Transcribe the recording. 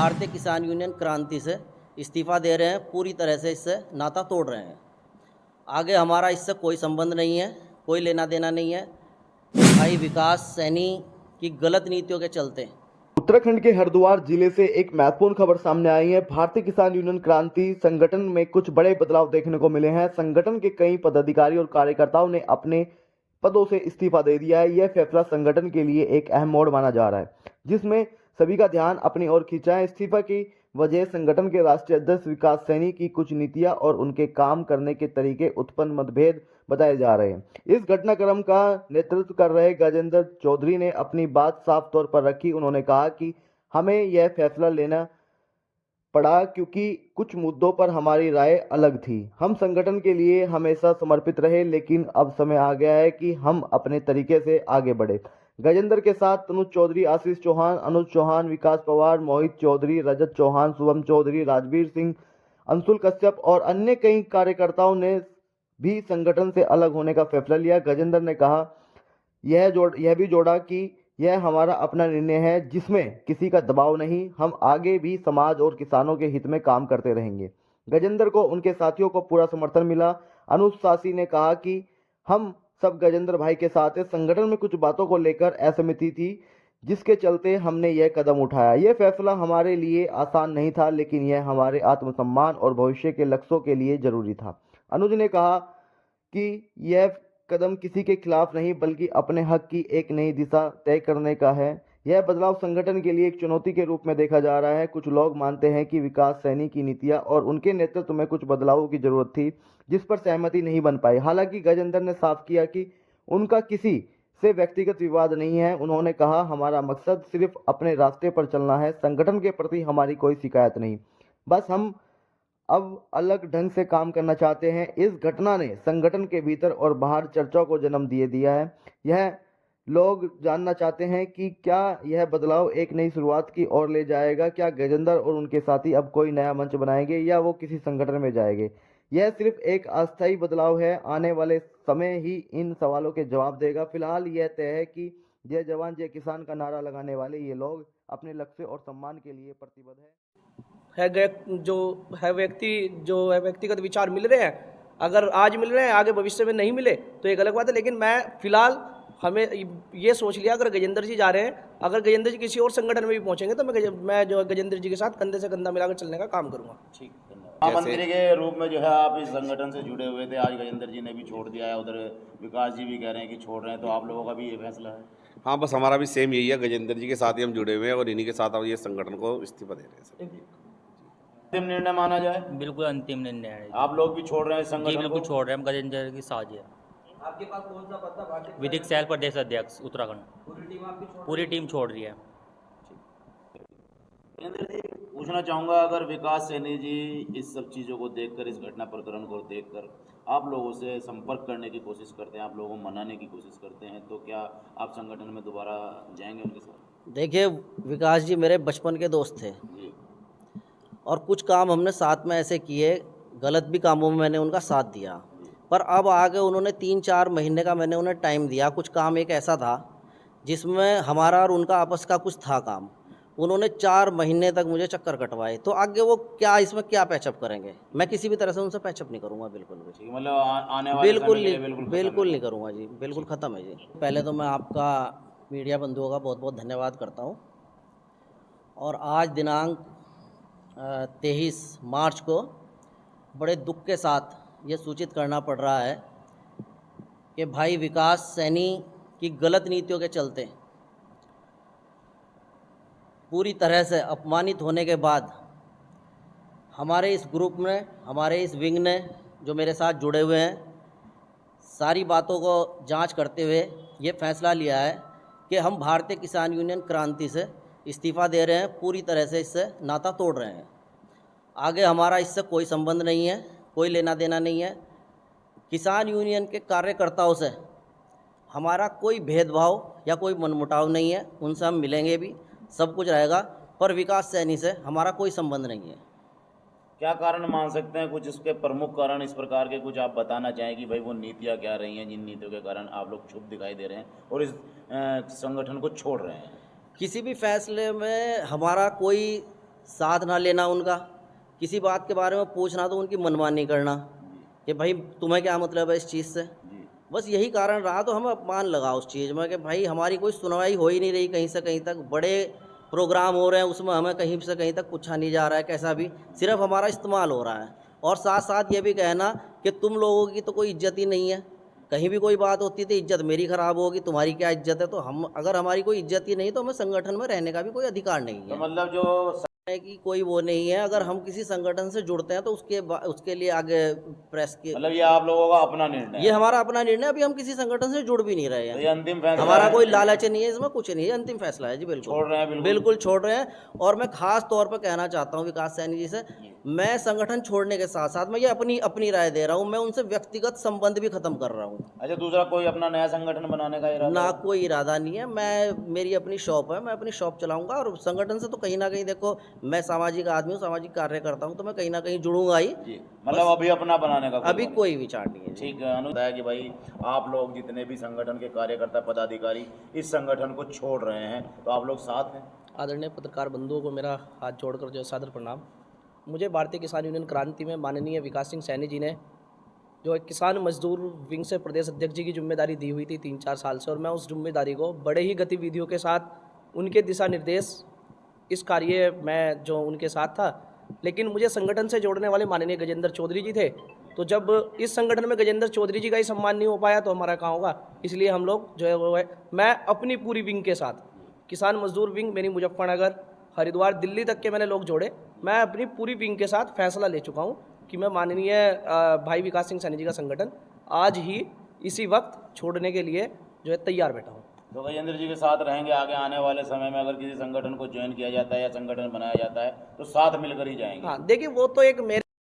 भारतीय किसान यूनियन क्रांति से इस्तीफ़ा दे रहे हैं, पूरी तरह से इससे नाता तोड़ रहे हैं। आगे हमारा इससे कोई संबंध नहीं है, कोई लेना देना नहीं है। भाई विकास सैनी की गलत नीतियों के चलते उत्तराखंड के हरिद्वार जिले से एक महत्वपूर्ण खबर सामने आई है। भारतीय किसान यूनियन क्रांति संगठन में कुछ बड़े बदलाव देखने को मिले हैं। संगठन के कई पदाधिकारी और कार्यकर्ताओं ने अपने पदों से इस्तीफा दे दिया है। यह फैसला संगठन के लिए एक अहम मोड़ माना जा रहा है, जिसमें सभी का ध्यान अपनी ओर खींचा है। इस्तीफा की वजह संगठन के राष्ट्रीय अध्यक्ष विकास सैनी की कुछ नीतियां और उनके काम करने के तरीके उत्पन्न मतभेद बताए जा रहे हैं। इस घटनाक्रम का नेतृत्व कर रहे गजेंद्र चौधरी ने अपनी बात साफ तौर पर रखी। उन्होंने कहा कि हमें यह फैसला लेना पड़ा क्योंकि कुछ मुद्दों पर हमारी राय अलग थी। हम संगठन के लिए हमेशा समर्पित रहे, लेकिन अब समय आ गया है कि हम अपने तरीके से आगे बढ़े। गजेंद्र के साथ तनुज चौधरी, आशीष चौहान, अनुज चौहान, विकास पवार, मोहित चौधरी, रजत चौहान, शुभम चौधरी, राजवीर सिंह, अंशुल कश्यप और अन्य कई कार्यकर्ताओं ने भी संगठन से अलग होने का फैसला लिया। गजेंद्र ने कहा यह भी जोड़ा कि यह हमारा अपना निर्णय है, जिसमें किसी का दबाव नहीं। हम आगे भी समाज और किसानों के हित में काम करते रहेंगे। गजेंद्र को उनके साथियों को पूरा समर्थन मिला। अनुज सासी ने कहा कि हम सब गजेंद्र भाई के साथ हैं। संगठन में कुछ बातों को लेकर असहमति थी, जिसके चलते हमने यह कदम उठाया। यह फैसला हमारे लिए आसान नहीं था, लेकिन यह हमारे आत्मसम्मान और भविष्य के लक्ष्यों के लिए जरूरी था। अनुज ने कहा कि यह कदम किसी के खिलाफ नहीं, बल्कि अपने हक की एक नई दिशा तय करने का है। यह बदलाव संगठन के लिए एक चुनौती के रूप में देखा जा रहा है। कुछ लोग मानते हैं कि विकास सैनी की नीतियां और उनके नेतृत्व में कुछ बदलावों की जरूरत थी, जिस पर सहमति नहीं बन पाई। हालांकि गजेंद्र ने साफ किया कि उनका किसी से व्यक्तिगत विवाद नहीं है। उन्होंने कहा, हमारा मकसद सिर्फ अपने रास्ते पर चलना है। संगठन के प्रति हमारी कोई शिकायत नहीं, बस हम अब अलग ढंग से काम करना चाहते हैं। इस घटना ने संगठन के भीतर और बाहर चर्चा को जन्म दे दिया है। यह लोग जानना चाहते हैं कि क्या यह बदलाव एक नई शुरुआत की ओर ले जाएगा। क्या गजेंद्र और उनके साथी अब कोई नया मंच बनाएंगे या वो किसी संगठन में जाएंगे। यह सिर्फ एक अस्थायी बदलाव है। आने वाले समय ही इन सवालों के जवाब देगा। फिलहाल यह तय है कि जय जवान जय किसान का नारा लगाने वाले ये लोग अपने लक्ष्य और सम्मान के लिए प्रतिबद्ध जो है व्यक्तिगत विचार मिल रहे हैं। अगर आज मिल रहे हैं, आगे भविष्य में नहीं मिले तो एक अलग बात है। लेकिन मैं फिलहाल हमें ये सोच लिया, अगर गजेंद्र जी जा रहे हैं, अगर गजेंद्र जी किसी और संगठन में भी पहुंचेंगे तो मैं जो गजेंद्र जी के साथ कंधे से कंधा मिलाकर चलने का काम करूंगा। ठीक, धन्यवाद। मंत्री के रूप में जो है आप इस संगठन से जुड़े हुए थे, आज गजेंद्र जी ने भी छोड़ दिया है, उधर विकास जी भी कह रहे हैं कि छोड़ रहे हैं, तो आप लोगों का भी ये फैसला है? हाँ, बस हमारा भी सेम यही है। गजेंद्र जी के साथ ही हम जुड़े हुए हैं और इन्हीं के साथ अब ये संगठन को इस्तीफा दे रहे हैं। अंतिम निर्णय माना जाए? बिल्कुल अंतिम निर्णय है। आप लोग भी छोड़ रहे हैं संगठन जी, बिल्कुल को? छोड़ रहे हैं। हम गजेंद्र की साझ है। आपके पास कौन सा पद था? विधिक सेल प्रदेश अध्यक्ष उत्तराखंड। पूरी टीम छोड़ रही है। गजेंद्र जी, पूछना चाहूँगा, अगर विकास सैनी जी इस सब चीज़ों को देखकर, इस घटना प्रकरण को देखकर आप लोगों से संपर्क करने की कोशिश करते हैं, आप लोगों को मनाने की कोशिश करते हैं, तो क्या आप संगठन में दोबारा जाएंगे उनके साथ? देखिए, विकास जी मेरे बचपन के दोस्त थे जी। और कुछ काम हमने साथ में ऐसे किए, गलत भी कामों में मैंने उनका साथ दिया। पर अब आगे उन्होंने 3-4 महीने का मैंने उन्हें टाइम दिया। कुछ काम एक ऐसा था जिसमें हमारा और उनका आपस का कुछ था काम। उन्होंने 4 महीने तक मुझे चक्कर कटवाए, तो आगे वो क्या इसमें क्या पैचअप करेंगे। मैं किसी भी तरह से उनसे पैचअप नहीं करूँगा, बिल्कुल भी। मतलब आने वाले बिल्कुल समय के लिए नहीं, खत्म बिल्कुल है। नहीं करूँगा जी, बिल्कुल ख़त्म है जी। पहले तो मैं आपका मीडिया बंधुओं का बहुत बहुत धन्यवाद करता हूँ। और आज दिनांक 23 मार्च को बड़े दुख के साथ ये सूचित करना पड़ रहा है कि भाई विकास सैनी की गलत नीतियों के चलते पूरी तरह से अपमानित होने के बाद हमारे इस ग्रुप में, हमारे इस विंग ने, जो मेरे साथ जुड़े हुए हैं, सारी बातों को जांच करते हुए ये फैसला लिया है कि हम भारतीय किसान यूनियन क्रांति से इस्तीफ़ा दे रहे हैं, पूरी तरह से इससे नाता तोड़ रहे हैं। आगे हमारा इससे कोई संबंध नहीं है, कोई लेना देना नहीं है। किसान यूनियन के कार्यकर्ताओं से हमारा कोई भेदभाव या कोई मनमुटाव नहीं है। उनसे हम मिलेंगे भी, सब कुछ रहेगा, पर विकास सैनी से हमारा कोई संबंध नहीं है। क्या कारण मान सकते हैं, कुछ इसके प्रमुख कारण इस प्रकार के कुछ आप बताना चाहें कि भाई वो नीतियाँ क्या रही हैं जिन नीतियों के कारण आप लोग चुप दिखाई दे रहे हैं और इस संगठन को छोड़ रहे हैं? किसी भी फैसले में हमारा कोई साथ ना लेना उनका, किसी बात के बारे में पूछना तो उनकी मनमानी करना कि भाई तुम्हें क्या मतलब है इस चीज़ से। जी बस यही कारण रहा, तो हमें अपमान लगा उस चीज़ में कि भाई हमारी कोई सुनवाई हो ही नहीं रही कहीं से कहीं तक। बड़े प्रोग्राम हो रहे हैं उसमें हमें कहीं से कहीं तक पूछा नहीं जा रहा है, कैसा भी सिर्फ हमारा इस्तेमाल हो रहा है। और साथ साथ ये भी कहना कि तुम लोगों की तो कोई इज्जत ही नहीं है, कहीं भी कोई बात होती थी इज्जत मेरी खराब होगी, तुम्हारी क्या इज्जत है। तो हम अगर हमारी कोई इज्जत ही नहीं तो हमें संगठन में रहने का भी कोई अधिकार नहीं तो है। मतलब जो है कि कोई वो नहीं है, अगर हम किसी संगठन से जुड़ते हैं तो उसके लिए आगे प्रेस के मतलब ये आप लोगों का अपना निर्णय ये है, हमारा अपना निर्णय, अभी हम किसी संगठन से जुड़ भी नहीं रहे तो हैं। ये अंतिम फैसला हमारा है? कोई लालच नहीं है इसमें, कुछ नहीं है, अंतिम फैसला है जी। बिल्कुल छोड़ रहे हैं बिल्कुल? बिल्कुल छोड़ रहे हैं। और मैं खास तौर पर कहना चाहता हूँ विकास सैनी जी से, मैं संगठन छोड़ने के साथ साथ मैं ये अपनी राय दे रहा हूँ, मैं उनसे व्यक्तिगत संबंध भी खत्म कर रहा हूँ। अच्छा, दूसरा कोई अपना नया संगठन बनाने का इरादा ना है? कोई इरादा नहीं है, मेरी अपनी शॉप है, मैं अपनी शॉप चलाऊंगा। और संगठन से तो कहीं ना कहीं देखो, मैं सामाजिक आदमी हूँ, सामाजिक कार्य करता हूँ, तो मैं कहीं ना कहीं जुड़ूंगा ही। जी, मतलब अभी अपना बनाने का अभी कोई कोई विचार नहीं है जी। ठीक है। अनुरोध है कि भाई आप लोग जितने भी संगठन के कार्यकर्ता पदाधिकारी इस संगठन को छोड़ रहे हैं, तो आप लोग साथ हैं? आदरणीय पत्रकार बंधुओं को मेरा हाथ जोड़कर जो सादर प्रणाम। मुझे भारतीय किसान यूनियन क्रांति में माननीय विकास सिंह सैनी जी ने जो एक किसान मजदूर विंग से प्रदेश अध्यक्ष जी की जिम्मेदारी दी हुई थी 3-4 साल से, और मैं उस जिम्मेदारी को बड़े ही गतिविधियों के साथ उनके दिशा निर्देश इस कार्य में जो उनके साथ था। लेकिन मुझे संगठन से जोड़ने वाले माननीय गजेंद्र चौधरी जी थे, तो जब इस संगठन में गजेंद्र चौधरी जी का ही सम्मान नहीं हो पाया तो हमारा कहाँ होगा। इसलिए हम लोग जो है वो है, मैं अपनी पूरी विंग के साथ, किसान मजदूर विंग मेरी मुजफ्फरनगर हरिद्वार दिल्ली तक के मैंने लोग जोड़े, मैं अपनी पूरी विंग के साथ फैसला ले चुका हूँ कि मैं माननीय भाई विकास सिंह सैनी जी का संगठन आज ही इसी वक्त छोड़ने के लिए जो है तैयार बैठा हूँ। तो गजेंद्र जी के साथ रहेंगे आगे आने वाले समय में? अगर किसी संगठन को ज्वाइन किया जाता है या संगठन बनाया जाता है तो साथ मिलकर ही जाएंगे? हाँ देखिए, वो तो एक मेरे